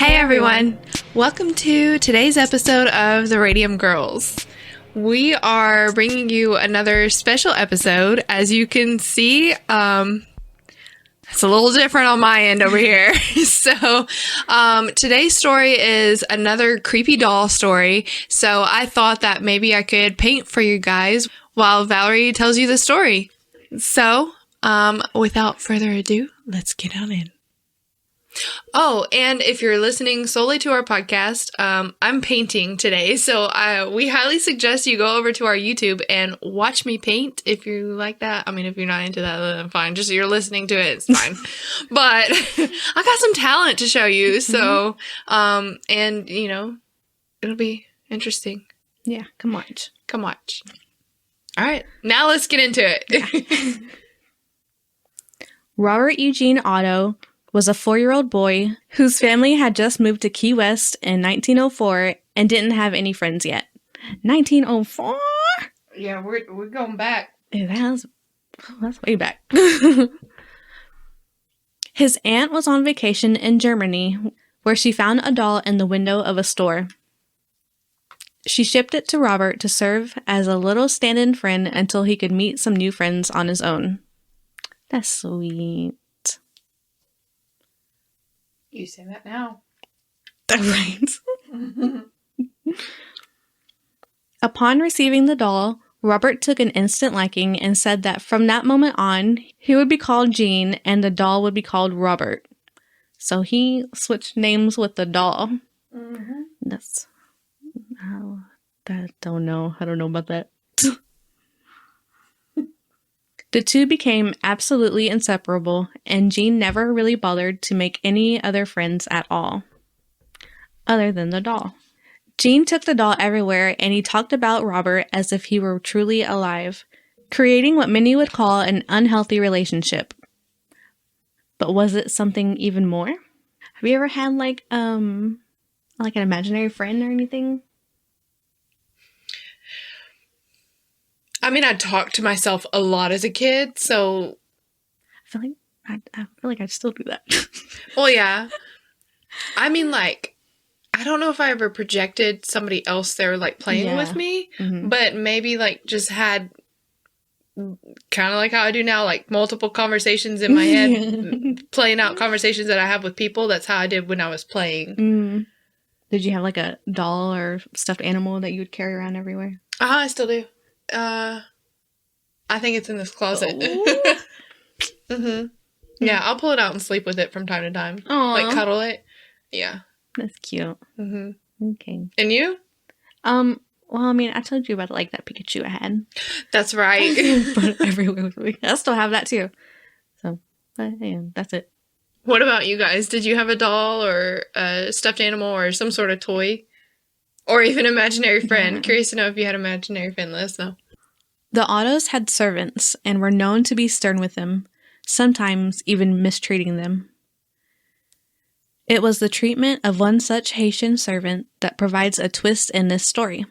Hey everyone! Welcome to today's episode of the Radium Girls. We are bringing you another special episode. As you can see, it's a little different on my end over here. So, today's story is another creepy doll story. So I thought that maybe I could paint for you guys while Valerie tells you the story. So, without further ado, let's get on in. Oh, and if you're listening solely to our podcast, I'm painting today, so we highly suggest you go over to our YouTube and watch me paint if you like that. I mean, if you're not into that, then fine. Just you're listening to it, it's fine. But I got some talent to show you, so, and, you know, it'll be interesting. Yeah, come watch. Come watch. All right, now let's get into it. Yeah. Robert Eugene Otto was a 4-year-old boy whose family had just moved to Key West in 1904 and didn't have any friends yet. 1904? Yeah, we're going back. Yeah, that's way back. His aunt was on vacation in Germany, where she found a doll in the window of a store. She shipped it to Robert to serve as a little stand-in friend until he could meet some new friends on his own. That's sweet. You say that now. Right. Upon receiving the doll, Robert took an instant liking and said that from that moment on, he would be called Gene and the doll would be called Robert. So he switched names with the doll. Mm-hmm. That's... I don't know about that. The two became absolutely inseparable, and Gene never really bothered to make any other friends at all, other than the doll. Gene took the doll everywhere, and he talked about Robert as if he were truly alive, creating what many would call an unhealthy relationship. But was it something even more? Have you ever had, like an imaginary friend or anything? I mean, I talked to myself a lot as a kid, so... I feel like I'd still do that. Well, yeah. I mean, like, I don't know if I ever projected somebody else there, like, playing with me, but maybe, like, just had kind of like how I do now, like, multiple conversations in my head, playing out conversations that I have with people. That's how I did when I was playing. Did you have, like, a doll or stuffed animal that you would carry around everywhere? I still do. I think it's in this closet. Yeah, I'll pull it out and sleep with it from time to time. Aww. Like cuddle it. Yeah. That's cute. Okay. And you? Well, I mean, I told you about like that Pikachu I had. That's right. But everywhere with me. I still have that too. So, but yeah, that's it. What about you guys? Did you have a doll or a stuffed animal or some sort of toy? Or even imaginary friend? Yeah. Curious to know if you had imaginary friend. Let us know. The Ottos had servants and were known to be stern with them, sometimes even mistreating them. It was the treatment of one such Haitian servant that provides a twist in this story.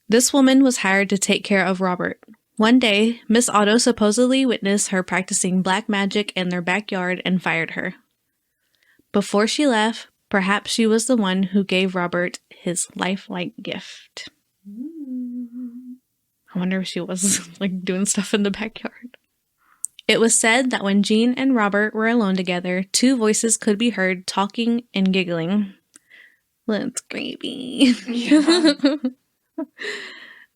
This woman was hired to take care of Robert. One day, Miss Otto supposedly witnessed her practicing black magic in their backyard and fired her. Before she left, perhaps she was the one who gave Robert his lifelike gift. I wonder if she was, like, doing stuff in the backyard. It was said that when Gene and Robert were alone together, two voices could be heard talking and giggling. That's creepy. Yeah.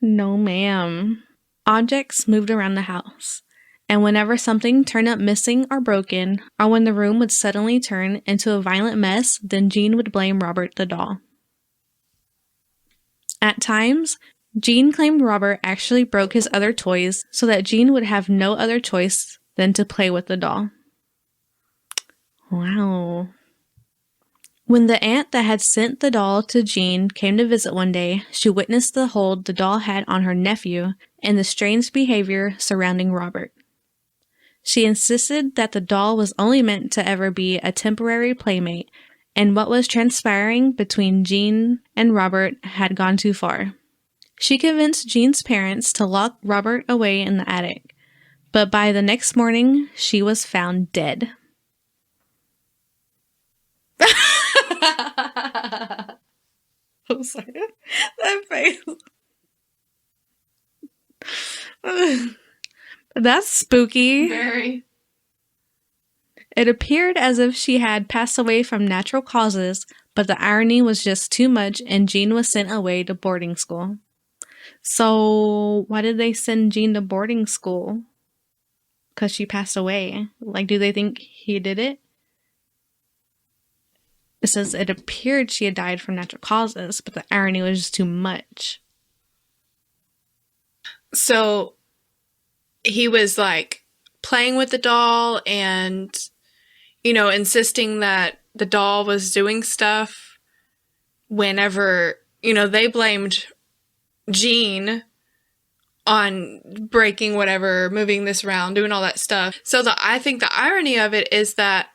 No, ma'am. Objects moved around the house, and whenever something turned up missing or broken, or when the room would suddenly turn into a violent mess, then Gene would blame Robert the doll. At times, Gene claimed Robert actually broke his other toys so that Gene would have no other choice than to play with the doll. Wow. When the aunt that had sent the doll to Gene came to visit one day, she witnessed the hold the doll had on her nephew and the strange behavior surrounding Robert. She insisted that the doll was only meant to ever be a temporary playmate, and what was transpiring between Gene and Robert had gone too far. She convinced Gene's parents to lock Robert away in the attic, but by the next morning, she was found dead. I'm sorry. That face. That's spooky. Very. It appeared as if she had passed away from natural causes, but the irony was just too much and Jean was sent away to boarding school. So, why did they send Jean to boarding school? Because she passed away. Like, do they think he did it? It says it appeared she had died from natural causes, but the irony was just too much. So, he was like playing with the doll and, you know, insisting that the doll was doing stuff whenever, you know, they blamed Jean on breaking whatever, moving this around, doing all that stuff. So I think the irony of it is that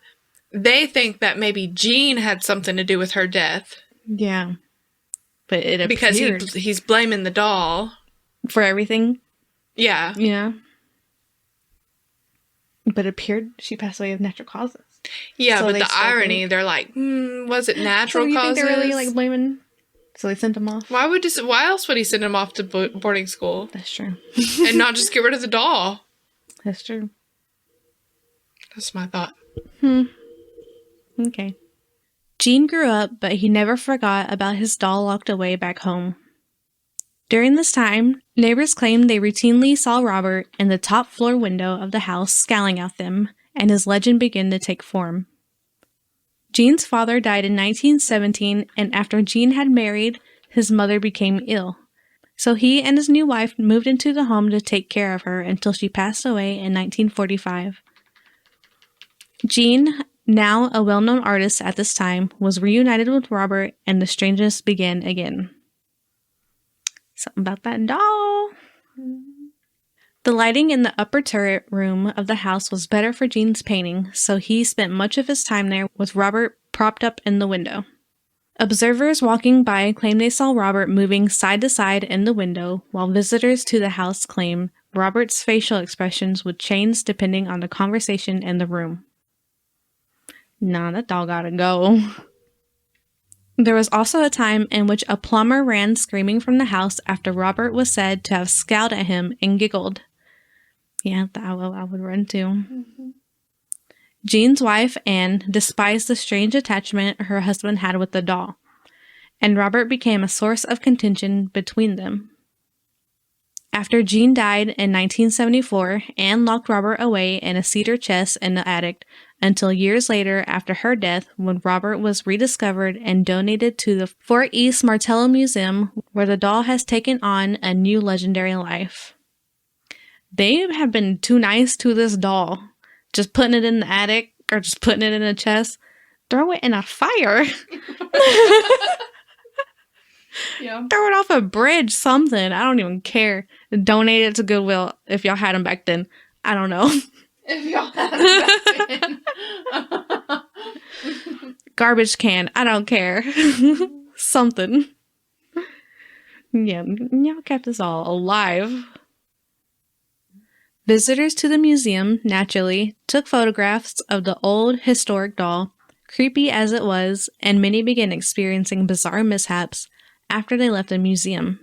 they think that maybe Jean had something to do with her death. Yeah. But it appeared. Because he's blaming the doll. For everything? Yeah. Yeah. But it appeared she passed away of natural causes. Yeah, So but they the still irony, think- they're like, was it natural So you causes? think they're really like blaming? So they sent him off? Why else would he send him off to boarding school? That's true. And not just get rid of the doll? That's true. That's my thought. Okay. Jean grew up, but he never forgot about his doll locked away back home. During this time, neighbors claimed they routinely saw Robert in the top floor window of the house scowling at them, and his legend began to take form. Jean's father died in 1917, and after Jean had married, his mother became ill. So he and his new wife moved into the home to take care of her until she passed away in 1945. Jean, now a well-known artist at this time, was reunited with Robert, and the strangeness began again. Something about that doll. The lighting in the upper turret room of the house was better for Jean's painting, so he spent much of his time there with Robert propped up in the window. Observers walking by claimed they saw Robert moving side to side in the window, while visitors to the house claimed Robert's facial expressions would change depending on the conversation in the room. Nah, that doll gotta go. There was also a time in which a plumber ran screaming from the house after Robert was said to have scowled at him and giggled. Yeah, I would run too. Mm-hmm. Jean's wife, Anne, despised the strange attachment her husband had with the doll, and Robert became a source of contention between them. After Jean died in 1974, Anne locked Robert away in a cedar chest in the attic until years later after her death, when Robert was rediscovered and donated to the Fort East Martello Museum, where the doll has taken on a new legendary life. They have been too nice to this doll. Just putting it in the attic or just putting it in a chest. Throw it in a fire. Yeah. Throw it off a bridge, something. I don't even care. Donate it to Goodwill if y'all had them back then. I don't know. If y'all had them back then. Garbage can. I don't care. Something. Yeah, y'all kept us all alive. Visitors to the museum, naturally, took photographs of the old historic doll, creepy as it was, and many began experiencing bizarre mishaps after they left the museum.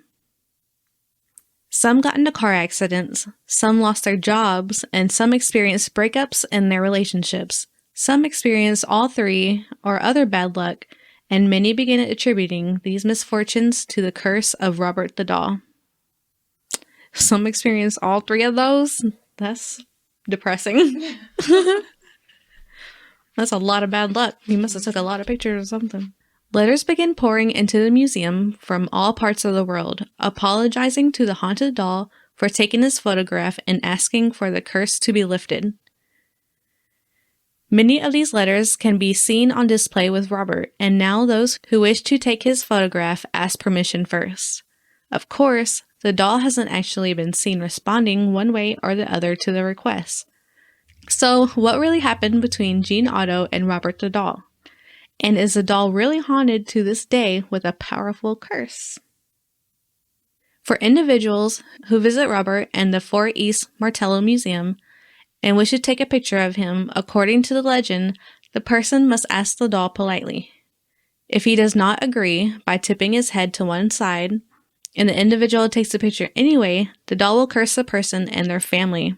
Some got into car accidents, some lost their jobs, and some experienced breakups in their relationships. Some experienced all three or other bad luck, and many began attributing these misfortunes to the curse of Robert the doll. Some experienced all three of those? That's depressing. That's a lot of bad luck. You must have took a lot of pictures or something. Letters began pouring into the museum from all parts of the world, apologizing to the haunted doll for taking his photograph and asking for the curse to be lifted. Many of these letters can be seen on display with Robert, and now those who wish to take his photograph ask permission first. Of course, the doll hasn't actually been seen responding one way or the other to the request. So, what really happened between Jean Otto and Robert the doll? And is the doll really haunted to this day with a powerful curse? For individuals who visit Robert and the Fort East Martello Museum and wish to take a picture of him, according to the legend, the person must ask the doll politely, If he does not agree by tipping his head to one side, and the individual takes the picture anyway, the doll will curse the person and their family.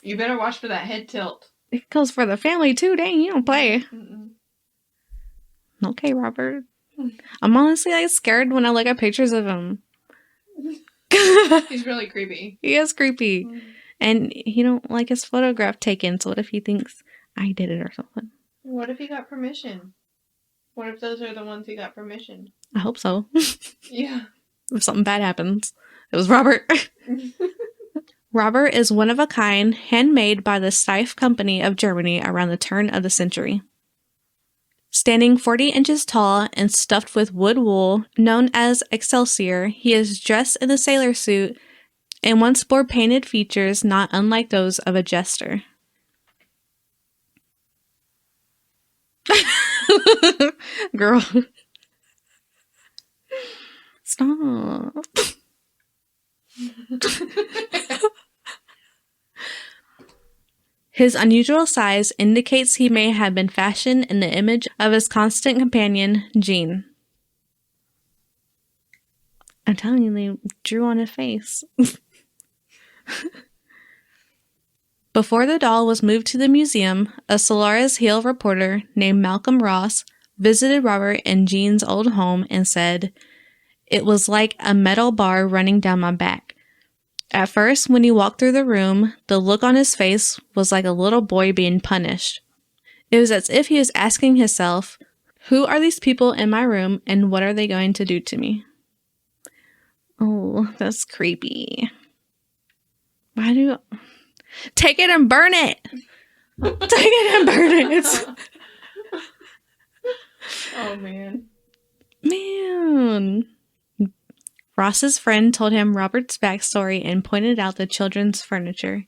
You better watch for that head tilt. It goes for the family too, dang, you don't play. Mm-mm. Okay, Robert. I'm honestly like scared when I look at pictures of him. He's really creepy. He is creepy. Mm. And he don't like his photograph taken, so what if he thinks I did it or something? What if he got permission? What if those are the ones he got permission? I hope so. Yeah. If something bad happens. It was Robert. Robert is one of a kind, handmade by the Steiff Company of Germany around the turn of the century. Standing 40 inches tall and stuffed with wood wool, known as Excelsior, he is dressed in a sailor suit and once bore painted features not unlike those of a jester. Girl. Stop. His unusual size indicates he may have been fashioned in the image of his constant companion, Jean. I'm telling you, they drew on his face. Before the doll was moved to the museum, a Solaris Hill reporter named Malcolm Ross visited Robert in Jean's old home and said, "It was like a metal bar running down my back. At first, when he walked through the room, the look on his face was like a little boy being punished. It was as if he was asking himself, who are these people in my room and what are they going to do to me?" Oh, that's creepy. Why do you... Take it and burn it! Take it and burn it! Oh, man. Man. Ross's friend told him Robert's backstory and pointed out the children's furniture.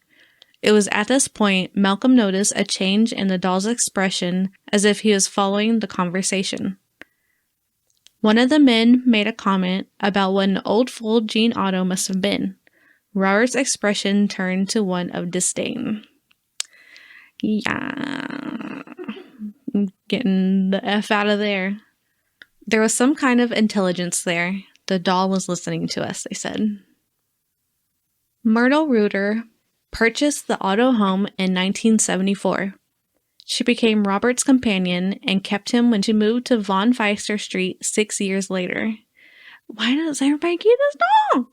It was at this point Malcolm noticed a change in the doll's expression as if he was following the conversation. One of the men made a comment about what an old fool Jean Otto must have been. Robert's expression turned to one of disdain. Yeah. Getting the F out of there. There was some kind of intelligence there. The doll was listening to us, they said. Myrtle Reuter purchased the Otto home in 1974. She became Robert's companion and kept him when she moved to Von Feister Street 6 years later. Why does everybody keep this doll?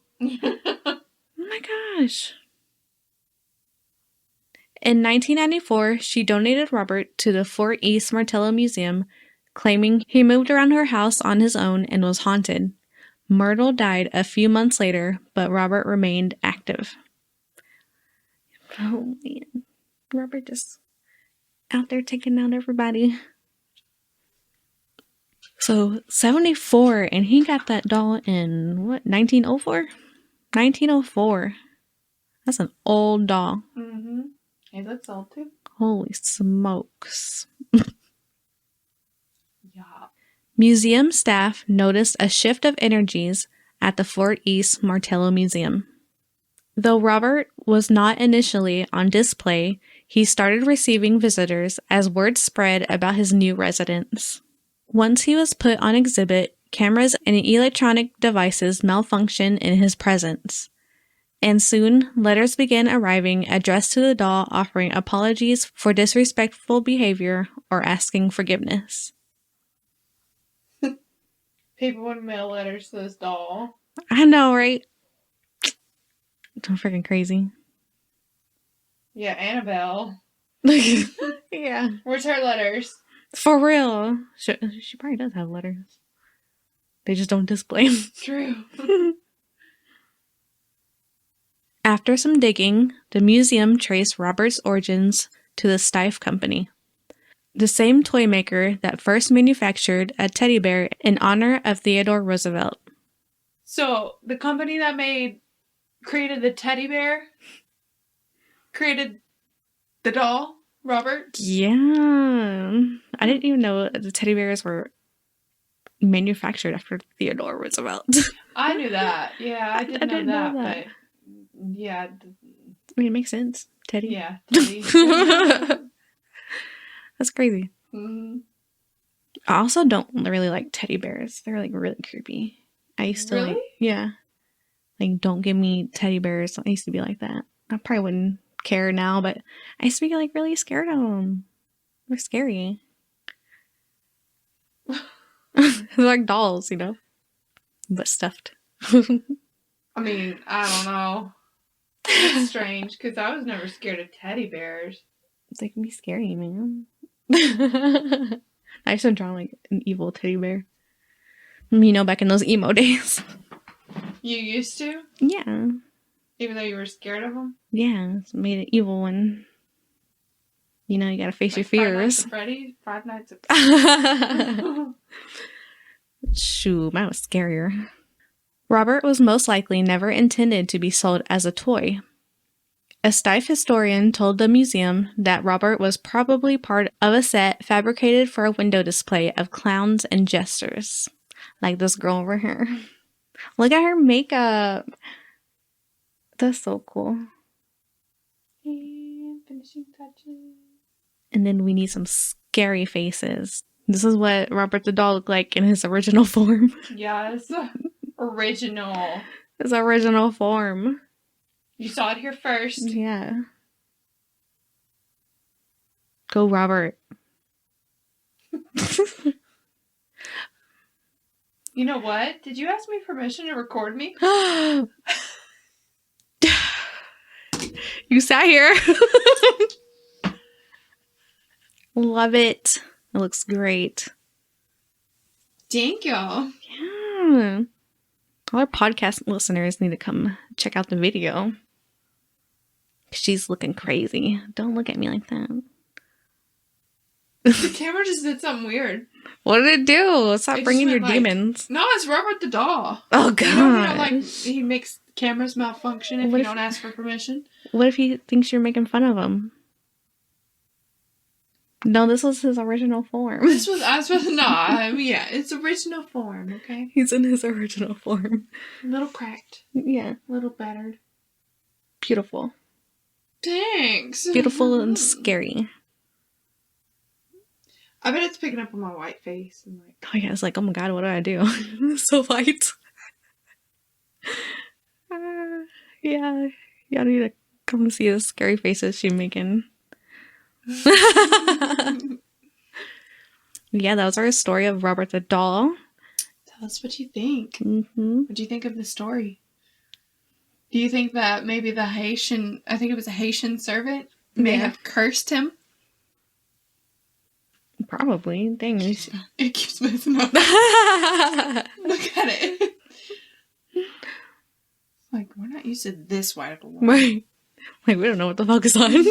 Oh my gosh. In 1994, she donated Robert to the Fort East Martello Museum, claiming he moved around her house on his own and was haunted. Myrtle died a few months later, but Robert remained active. Oh man. Robert just out there taking out everybody. So, 74, and he got that doll in, what, 1904? 1904. That's an old doll. Mm-hmm. He looks old, too. Holy smokes. Yeah. Museum staff noticed a shift of energies at the Fort East Martello Museum. Though Robert was not initially on display, he started receiving visitors as word spread about his new residence. Once he was put on exhibit, cameras and electronic devices malfunctioned in his presence. And soon, letters began arriving addressed to the doll offering apologies for disrespectful behavior or asking forgiveness. People would mail letters to this doll. I know, right? I'm freaking crazy. Yeah, Annabelle. Yeah. Where's her letters? For real. She probably does have letters. They just don't display them. True. After some digging, the museum traced Robert's origins to the Steiff Company, the same toy maker that first manufactured a teddy bear in honor of Theodore Roosevelt. So, the company that created the teddy bear created the doll, Robert? Yeah. I didn't even know the teddy bears were manufactured after Theodore Roosevelt. I knew that. Yeah, I didn't know that. But yeah. I mean, it makes sense. Teddy. Yeah, Teddy. That's crazy. Mm-hmm. I also don't really like teddy bears. They're like really creepy. I used to like, yeah. Like, don't give me teddy bears. I used to be like that. I probably wouldn't care now, but I used to be like really scared of them. They're scary. They're like dolls, you know, but stuffed. I mean, I don't know. It's strange because I was never scared of teddy bears. They can be scary, man. I used to draw like an evil teddy bear. You know, back in those emo days. You used to? Yeah. Even though you were scared of them? Yeah, it's made an evil one. You know, you gotta face Like your fears. Five Nights at Freddy's. Shoot, mine was scarier. Robert was most likely never intended to be sold as a toy. A Steiff historian told the museum that Robert was probably part of a set fabricated for a window display of clowns and jesters. Like this girl over here. Look at her makeup. That's so cool. And finishing touches. And then we need some scary faces. This is what Robert the doll looked like in his original form. Yes. Original. His original form. You saw it here first. Yeah. Go, Robert. You know what? Did you ask me permission to record me? You sat here. Love it. It looks great. Thank y'all. Yeah. All our podcast listeners need to come check out the video. She's looking crazy. Don't look at me like that. The camera just did something weird. What did it do? Stop bringing your demons. No, it's Robert the doll. Oh, God. You know, like, he makes cameras malfunction if you don't ask for permission. What if he thinks you're making fun of him? No, this was his original form. This was, I was supposed to, yeah, it's original form, okay? He's in his original form. A little cracked. Yeah. A little battered. Beautiful. Thanks. Beautiful and scary. I bet it's picking up on my white face. And like, oh yeah, it's like, oh my God, what do I do? It's so white. Yeah, y'all need to come and see the scary faces she's making. Yeah, that was our story of Robert the doll. Tell us what you think. Mm-hmm. What do you think of the story? Do you think that maybe the Haitian, I think it was a Haitian servant, may have cursed him? Probably. Dang. It keeps moving up. Look at it. Like, we're not used to this wide of a wall. Right. Like, we don't know what the fuck is on.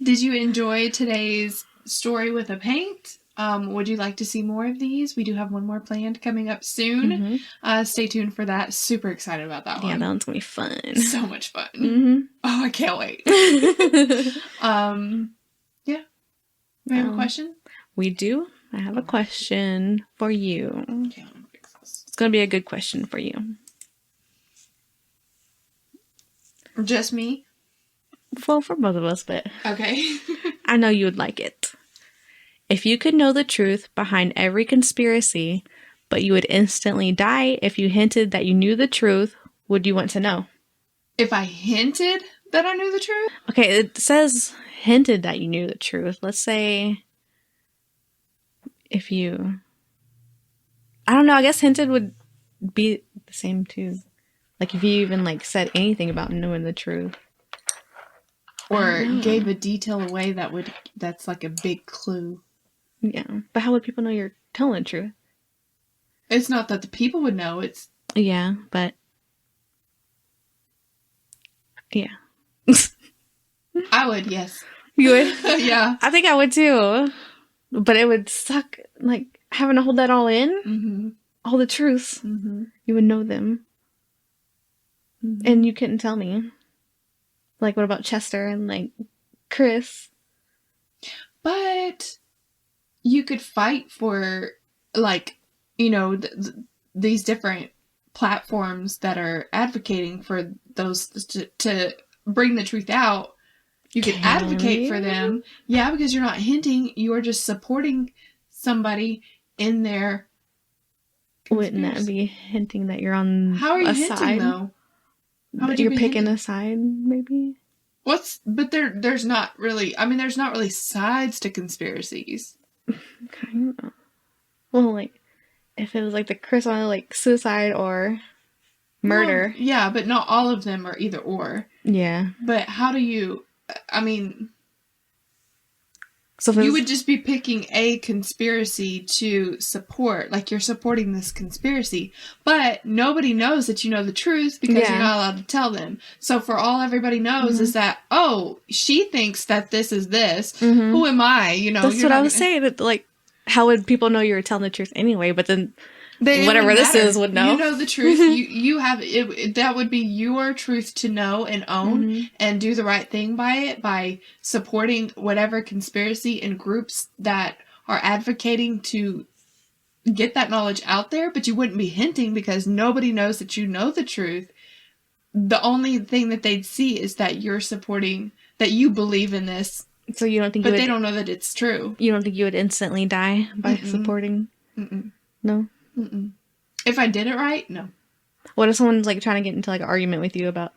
Did you enjoy today's story with a paint? Would you like to see more of these? We do have one more planned coming up soon. Mm-hmm. Stay tuned for that. Super excited about that one. Yeah, that one's gonna be fun. So much fun. Mm-hmm. Oh, I can't wait. Yeah. We have a question? We do. I have a question for you. Okay, I'm gonna fix this. It's gonna be a good question for you. Just me? Well, for both of us, but... Okay. I know you would like it. If you could know the truth behind every conspiracy, but you would instantly die if you hinted that you knew the truth, would you want to know? If I hinted that I knew the truth? Okay, it says hinted that you knew the truth. Let's say if you... I don't know, I guess hinted would be the same too. Like if you even like said anything about knowing the truth. Or gave a detail away that's like a big clue. Yeah. But how would people know you're telling the truth? It's not that the people would know, it's... Yeah, but... Yeah. I would, yes. You would? Yeah. I think I would too. But it would suck, like, having to hold that all in. Mm-hmm. All the truths. Mm-hmm. You would know them. Mm-hmm. And you couldn't tell me. Like, what about Chester and, like, Chris? But you could fight for, like, you know, these different platforms that are advocating for those to bring the truth out. You could advocate for them. Yeah, because you're not hinting. You are just supporting somebody in their Wouldn't that be hinting that you're on How are you a hinting, side? though? How would You're be picking hinting? a side, maybe? But there's not really, I mean, there's not really sides to conspiracies. Kind of. Well, like, if it was like the Chris on like suicide or murder. Well, yeah, but not all of them are either or. Yeah. But how do you, I mean, So you would just be picking a conspiracy to support, like you're supporting this conspiracy, but nobody knows that you know the truth because you're not allowed to tell them. So for all everybody knows is that, oh, she thinks that this is this. Who am I? You know, that's what I was saying. That, like, how would people know you were telling the truth anyway? But then whatever this is would know. You know the truth. you have it. That would be your truth to know and own and do the right thing by it, by supporting whatever conspiracy and groups that are advocating to get that knowledge out there. But you wouldn't be hinting because nobody knows that you know the truth. The only thing that they'd see is that you're supporting, that you believe in this. So you don't think, but they don't know that it's true. You don't think you would instantly die by supporting? No. If I did it right, no. What if someone's like trying to get into like an argument with you about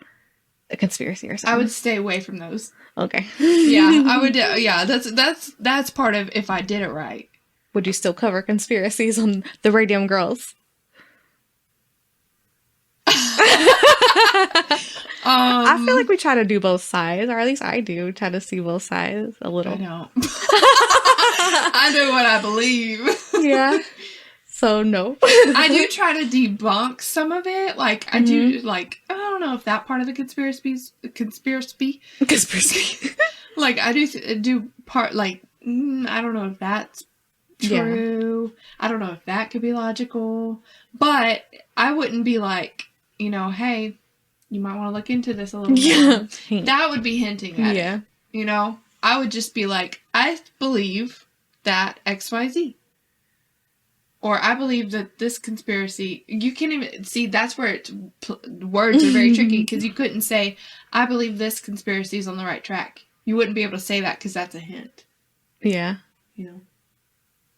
a conspiracy or something? I would stay away from those. Okay. Yeah, I would. Yeah, that's part of if I did it right. Would you still cover conspiracies on the Radium Girls? I feel like we try to do both sides, or at least I do try to see both sides a little. I don't. I know what I believe. Yeah. So no. I do try to debunk some of it. Like I do. Like I don't know if that part of the conspiracy. Like I do part. Like I don't know if that's true. Yeah. I don't know if that could be logical. But I wouldn't be like, you know, hey, you might want to look into this a little bit. Yeah. That would be hinting at it. You know, I would just be like, I believe that XYZ. Or I believe that this conspiracy, you can't even see, that's where words are very tricky because you couldn't say, I believe this conspiracy is on the right track. You wouldn't be able to say that because that's a hint. Yeah. You know,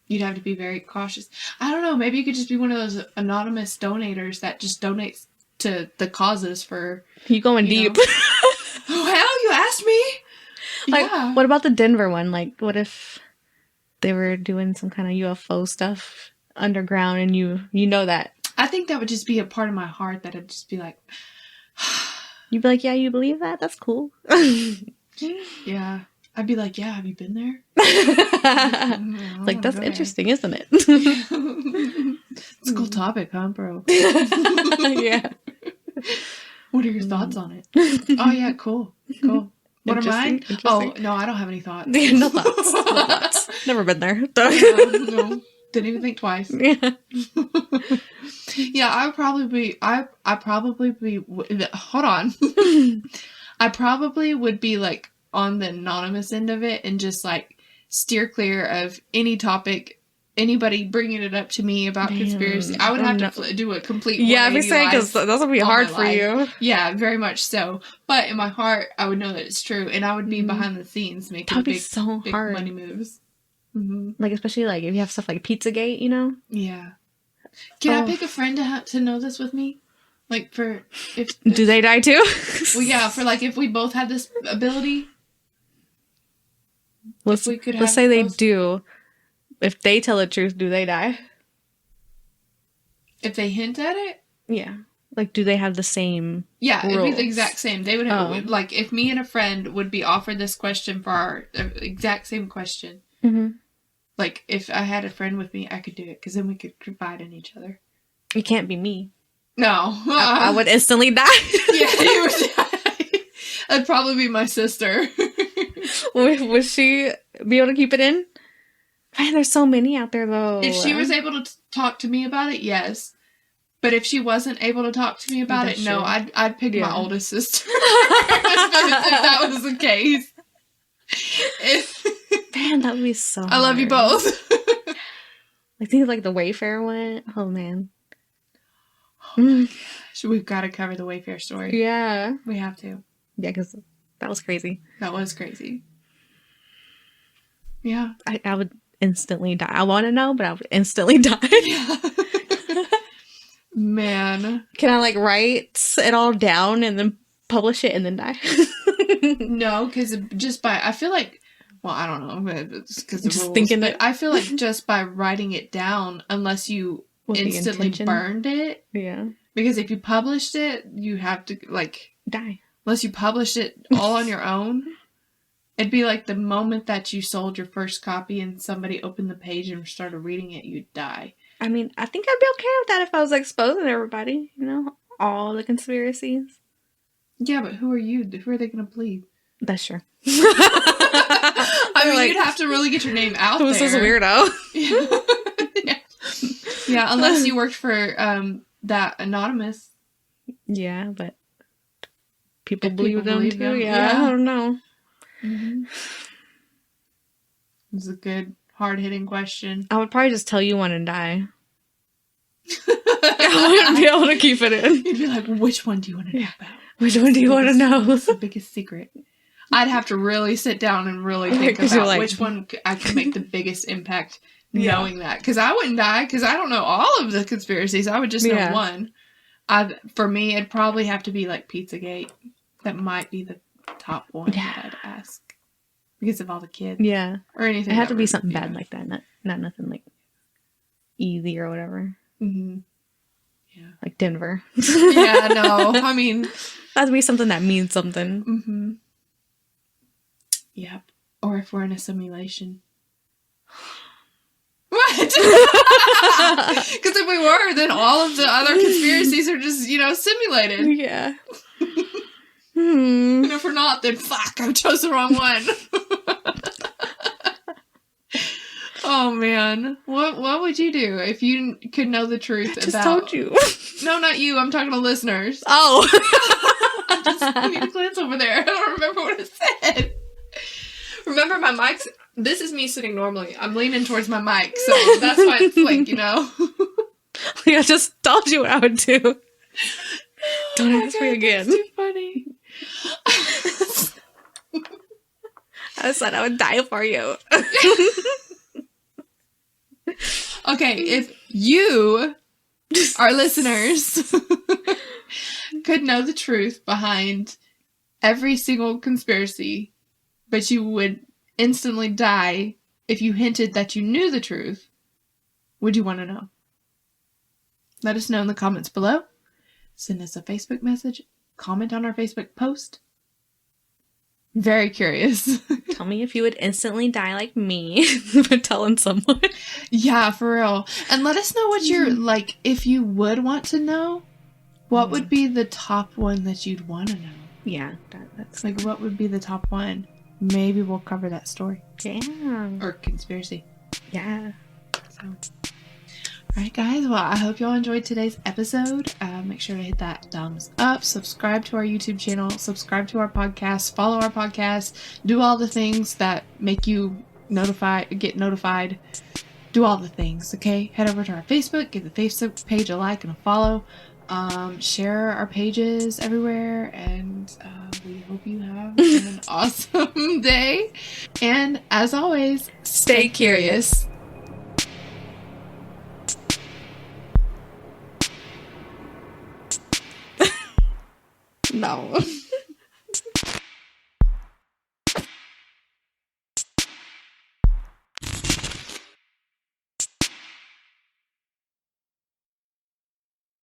you'd have to be very cautious. I don't know. Maybe you could just be one of those anonymous donators that just donates to the causes for. You going deep. Oh, hell, you asked me. Like, yeah. What about the Denver one? Like, what if they were doing some kind of UFO stuff underground and you know that? I think that would just be a part of my heart that I'd just be like. You'd be like, yeah, you believe that? That's cool. Yeah. I'd be like, yeah, have you been there? Like, that's interesting, isn't it? It's a cool topic, huh, bro? Yeah. What are your thoughts on it? Oh, yeah, cool. Cool. What are mine? Oh, no, I don't have any thoughts. No thoughts. No thoughts. Never been there. No. Didn't even think twice. Yeah. Yeah, I probably be, hold on. I probably would be like on the anonymous end of it and just like steer clear of any topic, anybody bringing it up to me about conspiracy. I would have to do a complete 180. Yeah, I'd be saying because that's gonna be hard for you. Yeah, very much so. But in my heart, I would know that it's true, and I would be behind the scenes making big money moves. Like especially like if you have stuff like Pizzagate, you know. Yeah. Can I pick a friend to know this with me? Like for if do they die too? Well, yeah, for like if we both had this ability. Let's say they do. If they tell the truth, do they die? If they hint at it? Yeah. Like, do they have the same Yeah, rules? It'd be the exact same. They would have, like, if me and a friend would be offered this question for our exact same question. Mm-hmm. Like, if I had a friend with me, I could do it, because then we could confide in each other. It can't be me. No. I would instantly die. Yeah, you would die. That'd probably be my sister. Would she be able to keep it in? Man, there's so many out there, though. If she was able to talk to me about it, yes. But if she wasn't able to talk to me about it, no, I'd pick my oldest sister. If that was the case. Man, that would be so hard. I love you both. I think like the Wayfair went. Oh, man. Oh, my gosh. We've got to cover the Wayfair story. Yeah. We have to. Yeah, because that was crazy. That was crazy. Yeah. I would, instantly die. I want to know, but I would instantly die. Man. Can I like write it all down and then publish it and then die? No, because just by, I feel like, well, I don't know, but it's because of Just rules, thinking but it. I feel like just by writing it down, unless you With the instantly intention. burned it, Yeah. because if you published it, you have to, like, Die. unless you published it all on your own, it'd be like the moment that you sold your first copy and somebody opened the page and started reading it, you'd die. I mean, I think I'd be okay with that if I was exposing everybody, you know? All the conspiracies. Yeah, but who are you? Who are they going to believe? That's true. I mean, like, you'd have to really get your name out Who's there. this weirdo? Yeah, unless you worked for that anonymous. Yeah, but people If believe people them believe too. them, Yeah, yeah. I don't know. Mm-hmm. This is a good, hard-hitting question. I would probably just tell you one and die. I wouldn't be able to keep it in. You'd be like, which one do you want to know about? Which one do you want to know? What's the biggest secret? I'd have to really sit down and really think 'Cause you're about like- which one I can make the biggest impact Yeah. knowing that. Because I wouldn't die, because I don't know all of the conspiracies. I would just know Yeah. one. For me, it'd probably have to be like Pizzagate. That might be the top one that I'd ask. Because of all the kids. Yeah. Or anything. It had that to be were, something you bad know. like that. Not nothing like easy or whatever. Mm-hmm. Like Denver. Yeah, no. I mean... It has to be something that means something. Mm-hmm. Yep. Or if we're in a simulation. What? Because if we were, then all of the other conspiracies are just, simulated. Yeah. Hmm. And if we're not, then fuck, I chose the wrong one. Oh, man. What would you do if you could know the truth I just about... told you. No, not you. I'm talking to listeners. Oh. I need to glance over there. I don't remember what it said. Remember, my mic's... This is me sitting normally. I'm leaning towards my mic, so that's why it's like, I just told you what I would do. Don't ask me again. That's too funny. I said I would die for you. Okay, if you, our listeners, could know the truth behind every single conspiracy, but you would instantly die if you hinted that you knew the truth, would you want to know? Let us know in the comments below. Send us a Facebook message. Comment on our Facebook post. Very curious. Tell me if you would instantly die like me for telling someone. Yeah, for real. And let us know what you're, like, if you would want to know, what would be the top one that you'd want to know? Yeah, that's Like, what would be the top one? Maybe we'll cover that story. yeah. Or conspiracy. Yeah. So, alright guys, well, I hope y'all enjoyed today's episode. Make sure to hit that thumbs up, subscribe to our YouTube channel, subscribe to our podcast, follow our podcast, do all the things that make you get notified. Do all the things, okay? Head over to our Facebook, give the Facebook page a like and a follow. Share our pages everywhere, and we hope you have an awesome day. And as always, stay curious. No.